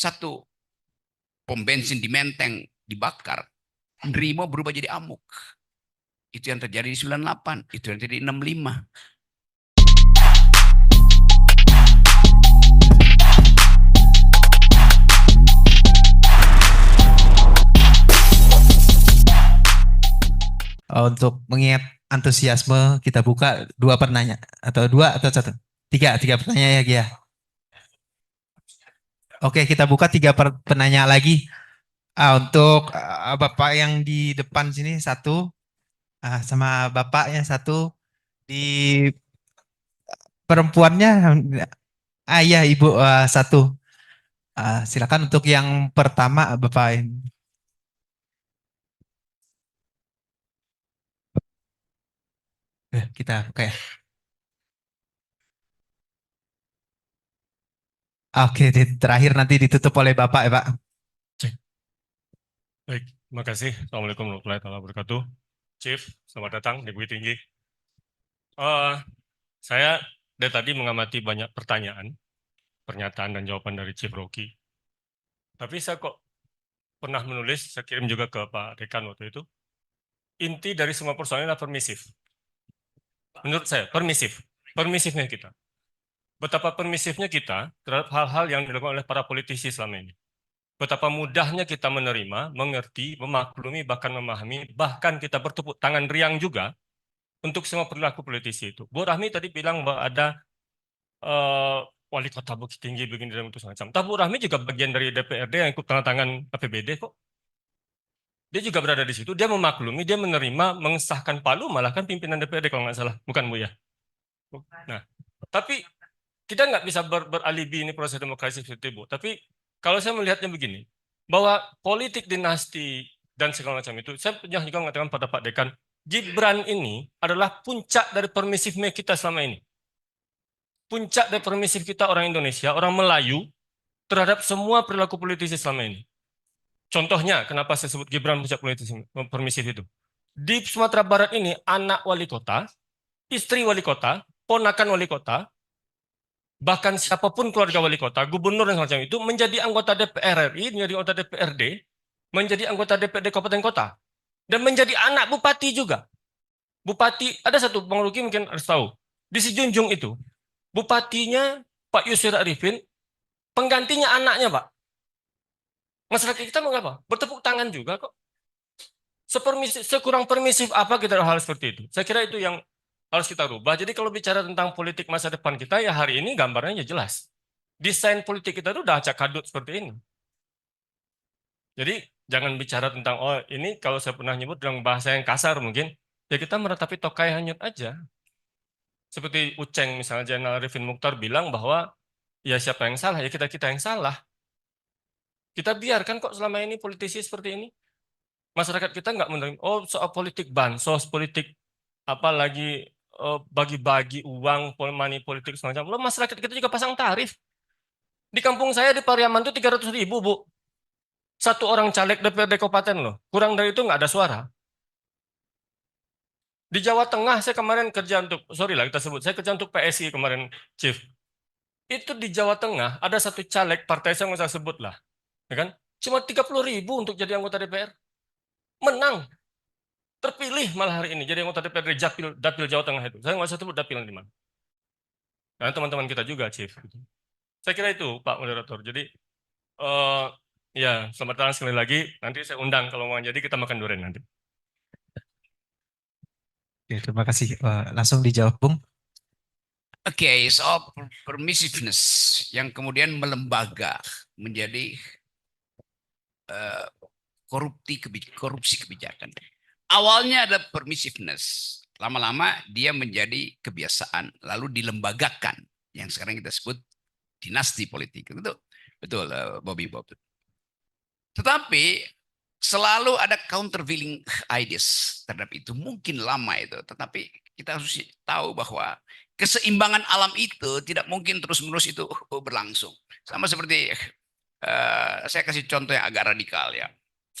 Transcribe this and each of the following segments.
satu pom bensin di Menteng dibakar, Nerimo berubah jadi amuk. Itu yang terjadi di 98, itu yang terjadi di 65. Untuk mengingat antusiasme, kita buka dua pertanyaan atau dua atau satu, tiga pertanyaan ya Gia. Oke, kita buka penanya lagi. Untuk Bapak yang di depan sini satu, sama Bapaknya satu, di perempuannya, ya Ibu satu. Silakan untuk yang pertama Bapak. Kita buka ya. Oke, terakhir nanti ditutup oleh Bapak ya Pak. Baik, terima kasih. Assalamualaikum warahmatullahi wabarakatuh. Chief, selamat datang di Bukit Tinggi. Saya dari tadi mengamati banyak pertanyaan, pernyataan dan jawaban dari Chief Rocky. Tapi saya kok pernah menulis, saya kirim juga ke Pak Dekan waktu itu, inti dari semua persoalan adalah permisif. Menurut saya, permisifnya kita. Betapa permisifnya kita terhadap hal-hal yang dilakukan oleh para politisi selama ini. Betapa mudahnya kita menerima, mengerti, memaklumi, bahkan memahami, bahkan kita bertepuk tangan riang juga untuk semua perilaku politisi itu. Bu Rahmi tadi bilang bahwa ada wali kota Bukit Tinggi begini dan itu semacam. Tapi Bu Rahmi juga bagian dari DPRD yang ikut tanda tangan APBD kok. Dia juga berada di situ, dia memaklumi, dia menerima, mengesahkan Palu, malah kan pimpinan DPRD kalau nggak salah, bukan Bu ya? Nah, tapi kita nggak bisa beralibi ini proses demokrasi seperti Bu. Tapi kalau saya melihatnya begini, bahwa politik dinasti dan segala macam itu, saya pernah juga mengatakan pada Pak Dekan, Gibran ini adalah puncak dari permisifnya kita selama ini. Puncak dari permisif kita orang Indonesia, orang Melayu, terhadap semua perilaku politisi selama ini. Contohnya, kenapa saya sebut Gibran puncak politisi permisif itu. Di Sumatera Barat ini, anak wali kota, istri wali kota, ponakan wali kota, bahkan siapapun keluarga wali kota, gubernur dan semacam itu menjadi anggota DPR RI, menjadi anggota DPRD, menjadi anggota DPRD kabupaten kota, dan menjadi anak bupati juga. Bupati, ada satu, Bang Ruki mungkin harus tahu, di Sijunjung itu, bupatinya Pak Yusri Arifin, penggantinya anaknya Pak. Masyarakat kita mau apa? Bertepuk tangan juga kok. Sekurang permisif apa kita hal seperti itu? Saya kira itu yang harus kita rubah. Jadi kalau bicara tentang politik masa depan kita, ya hari ini gambarnya jelas. Desain politik kita itu udah acak kadut seperti ini. Jadi jangan bicara tentang, oh ini kalau saya pernah nyebut dengan bahasa yang kasar mungkin, ya kita meratapi tokai hanyut aja. Seperti Uceng misalnya, Jenderal Arifin Mukhtar bilang bahwa ya siapa yang salah, ya kita-kita yang salah. Kita biarkan kok selama ini politisi seperti ini. Masyarakat kita nggak menerima, oh soal politik bansos, politik apalagi bagi-bagi uang, money politik semacam. Loh, masyarakat kita juga pasang tarif. Di kampung saya di Pariaman itu 300.000 Bu. Satu orang caleg DPRD Kabupaten loh. Kurang dari itu nggak ada suara. Di Jawa Tengah saya kemarin kerja untuk, sorry lah kita sebut, saya kerja untuk PSI kemarin, Chief. Itu di Jawa Tengah ada satu caleg, partai saya nggak usah sebut lah. Ya kan? Cuma 30.000 untuk jadi anggota DPR. Menang. Terpilih malah hari ini jadi anggota DPRD Dapil Jawa Tengah itu. Saya nggak usah sebut dapil di mana. Karena teman-teman kita juga, Chief. Saya kira itu, Pak Moderator. Jadi, ya selamat datang sekali lagi. Nanti saya undang kalau mau jadi kita makan durian nanti. Oke, terima kasih. Langsung dijawab, Bung. Oke, soal permissiveness yang kemudian melembaga menjadi korupsi kebijakan. Awalnya ada permissiveness, lama-lama dia menjadi kebiasaan, lalu dilembagakan, yang sekarang kita sebut dinasti politik. Betul, Bobby Bob. Tetapi selalu ada countervailing ideas terhadap itu. Mungkin lama itu, tetapi kita harus tahu bahwa keseimbangan alam itu tidak mungkin terus-menerus itu berlangsung. Sama seperti saya kasih contoh yang agak radikal ya.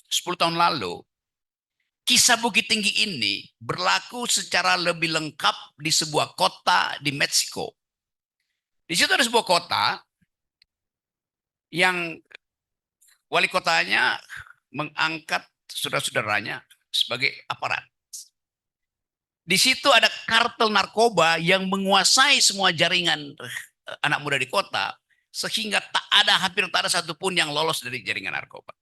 10 tahun lalu, kisah Bukit Tinggi ini berlaku secara lebih lengkap di sebuah kota di Meksiko. Di situ ada sebuah kota yang wali kotanya mengangkat saudara-saudaranya sebagai aparat. Di situ ada kartel narkoba yang menguasai semua jaringan anak muda di kota, sehingga hampir tak ada satupun yang lolos dari jaringan narkoba.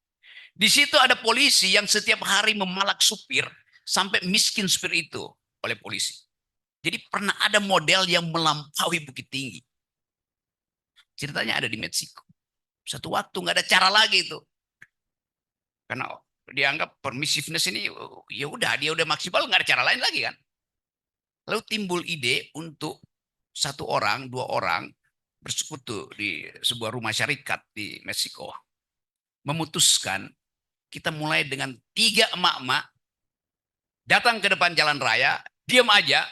Di situ ada polisi yang setiap hari memalak supir sampai miskin supir itu oleh polisi. Jadi pernah ada model yang melampaui Bukit Tinggi. Ceritanya ada di Meksiko. Satu waktu nggak ada cara lagi itu, karena dianggap permissiveness ini ya udah dia udah maksimal, nggak ada cara lain lagi kan. Lalu timbul ide untuk satu orang, dua orang bersekutu di sebuah rumah syarikat di Meksiko. Memutuskan kita mulai dengan 3 emak-emak datang ke depan jalan raya, diam aja,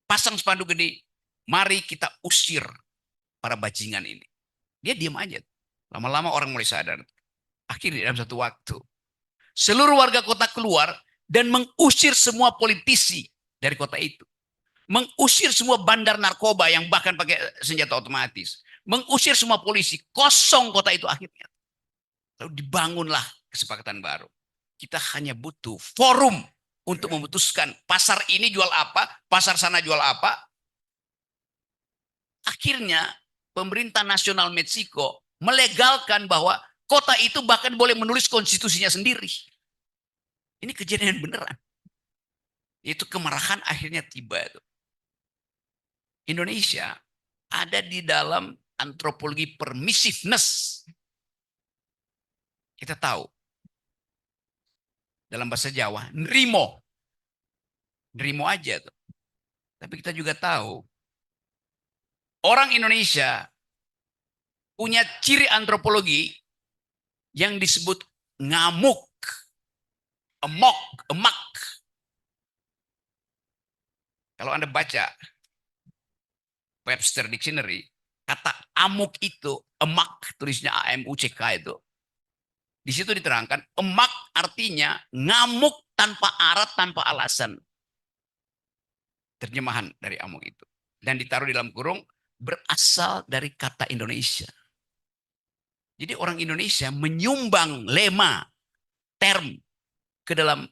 pasang spanduk gede, mari kita usir para bajingan ini. Dia diam aja. Lama-lama orang mulai sadar. Akhirnya dalam satu waktu, seluruh warga kota keluar dan mengusir semua politisi dari kota itu. Mengusir semua bandar narkoba yang bahkan pakai senjata otomatis. Mengusir semua polisi. Kosong kota itu akhirnya. Lalu dibangunlah kesepakatan baru. Kita hanya butuh forum untuk memutuskan pasar ini jual apa, pasar sana jual apa. Akhirnya pemerintah nasional Meksiko melegalkan bahwa kota itu bahkan boleh menulis konstitusinya sendiri. Ini kejadian beneran. Itu kemarahan akhirnya tiba itu. Indonesia ada di dalam antropologi permissiveness. Kita tahu dalam bahasa Jawa nrimo aja tuh. Tapi kita juga tahu orang Indonesia punya ciri antropologi yang disebut ngamuk, emak. Kalau Anda baca Webster Dictionary, kata amuk itu, emak, tulisnya AMUCK itu. Di situ diterangkan, emak artinya ngamuk tanpa arat, tanpa alasan. Terjemahan dari amuk itu. Dan ditaruh di dalam kurung, berasal dari kata Indonesia. Jadi orang Indonesia menyumbang lema, term ke dalam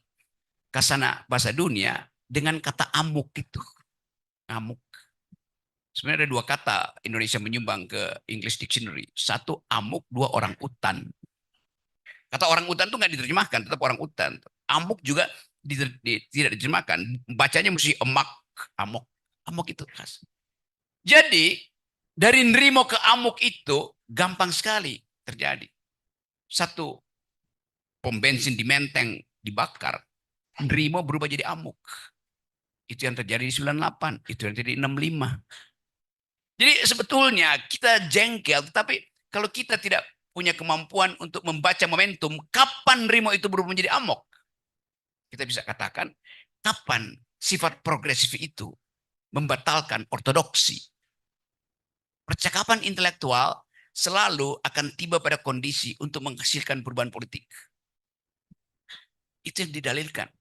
kasana bahasa dunia dengan kata amuk itu. Amuk. Sebenarnya ada 2 kata Indonesia menyumbang ke English Dictionary. 1 amuk, 2 orang utan. Kata orang utan itu nggak diterjemahkan, tetap orang utan. Amuk juga tidak diterjemahkan. Bacanya mesti emak, amok. Amok itu khas. Jadi dari nrimo ke amuk itu gampang sekali terjadi. 1 pom bensin di Menteng dibakar, nrimo berubah jadi amuk. Itu yang terjadi di 98, itu yang terjadi di 65. Jadi sebetulnya kita jengkel, tapi kalau kita tidak punya kemampuan untuk membaca momentum, kapan nrimo itu berubah menjadi amok? Kita bisa katakan, kapan sifat progresif itu membatalkan ortodoksi? Percakapan intelektual selalu akan tiba pada kondisi untuk menghasilkan perubahan politik. Itu yang didalilkan.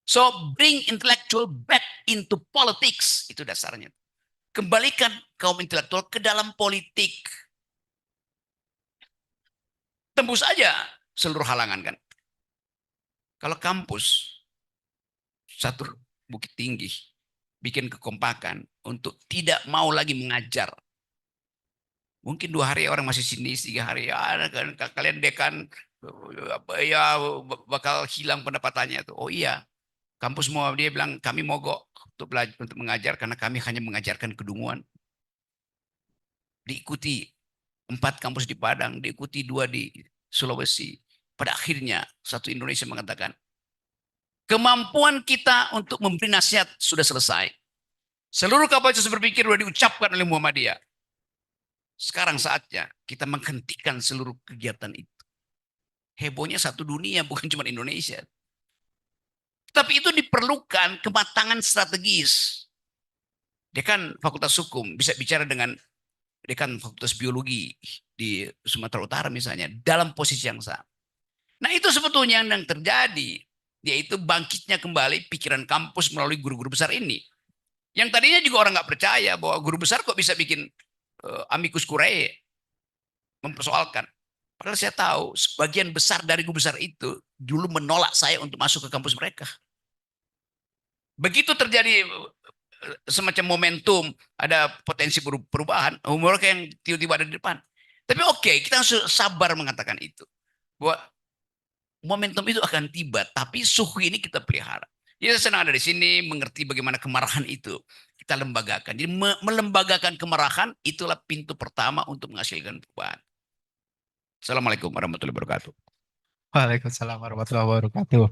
So bring intellectual back into politics. Itu dasarnya. Kembalikan kaum intelektual ke dalam politik. Tembus aja seluruh halangan kan. Kalau kampus satu Bukit Tinggi bikin kekompakan untuk tidak mau lagi mengajar. Mungkin 2 hari orang masih sini, 3 hari ya kan kalian dekan ya bakal hilang pendapatannya tuh. Oh iya. Kampus mau dia bilang kami mogok untuk belajar untuk mengajar karena kami hanya mengajarkan kedunguan. Diikuti 4 kampus di Padang, diikuti 2 di Sulawesi. Pada akhirnya satu Indonesia mengatakan kemampuan kita untuk memberi nasihat sudah selesai. Seluruh kapasitas berpikir sudah diucapkan oleh Muhammadiyah. Sekarang saatnya kita menghentikan seluruh kegiatan itu. Hebohnya satu dunia, bukan cuma Indonesia. Tapi itu diperlukan kematangan strategis. Dekan Fakultas Hukum bisa bicara dengan dekan Fakultas Biologi di Sumatera Utara misalnya, dalam posisi yang sama. Nah itu sebetulnya yang terjadi, yaitu bangkitnya kembali pikiran kampus melalui guru-guru besar ini. Yang tadinya juga orang nggak percaya bahwa guru besar kok bisa bikin amicus curiae, mempersoalkan. Padahal saya tahu sebagian besar dari guru besar itu dulu menolak saya untuk masuk ke kampus mereka. Begitu terjadi semacam momentum, ada potensi perubahan, mereka yang tiba-tiba ada di depan. Tapi oke, kita harus sabar mengatakan itu. Bahwa momentum itu akan tiba, tapi suhu ini kita pelihara. Jadi saya senang ada di sini, mengerti bagaimana kemarahan itu kita lembagakan. Jadi melembagakan kemarahan itulah pintu pertama untuk menghasilkan perubahan. Assalamualaikum warahmatullahi wabarakatuh. Waalaikumsalam warahmatullahi wabarakatuh.